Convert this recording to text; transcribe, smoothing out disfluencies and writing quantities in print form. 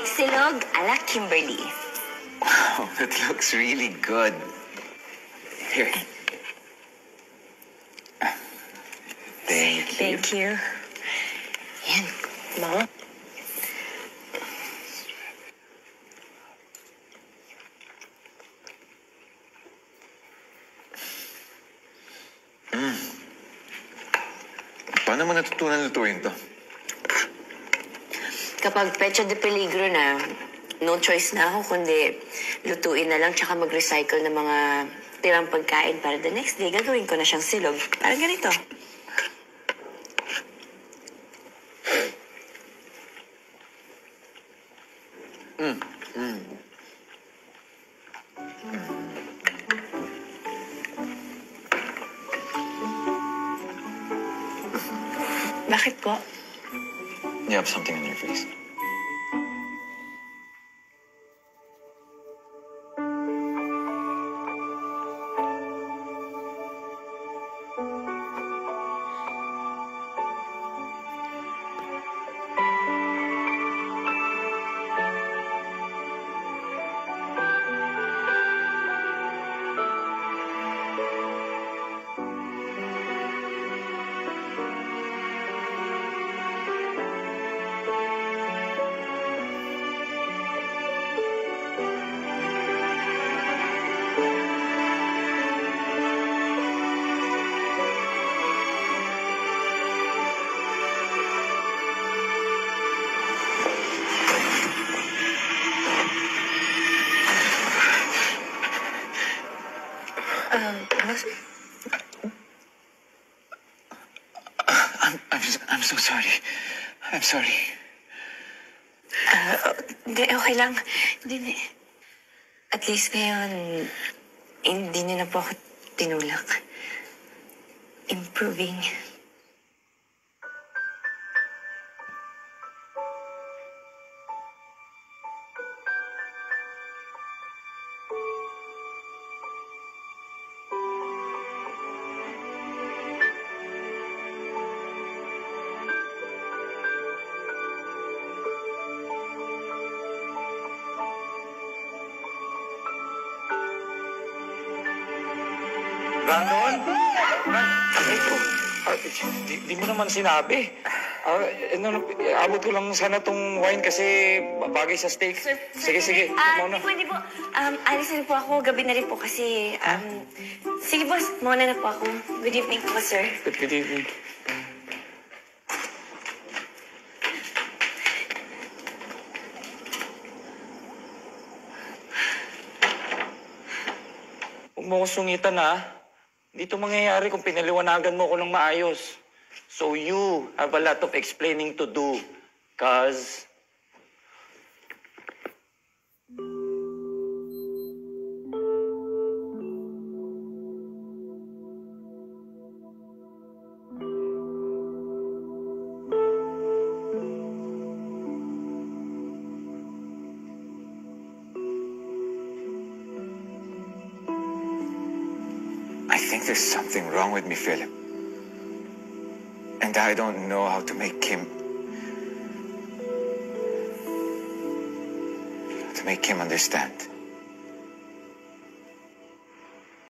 Silog ala Kimberly. Wow, that looks really good. Here. Thank you. Thank you. Yan, Ma. Paano mo natutunan lutuin to? Kapag pecha de peligro na, no choice na ako kundi lutuin na lang tsaka mag-recycle ng mga tirang pagkain para the next day gagawin ko na siyang silog. Parang ganito. Bakit po? You have something on your face. I'm so sorry. I'm sorry. Hindi, okay lang. Hindi. At least ngayon, hindi niyo na po ako tinulak. Improving. Brandon? Di mo naman sinabi. Abot ko lang sana tong wine kasi bagay sa steak. Sige. Mauna. Pwede po. Alis na po ako. Gabi na rin po kasi... sige, boss. Mauna na po ako. Good evening po, sir. Good evening. Huwag mo ko sungitan, ha? Dito mangyayari kung pinaliwanagan mo ko ng maayos. So you have a lot of explaining to do. Cause... I think there's something wrong with me, Philip. And I don't know how to make him understand.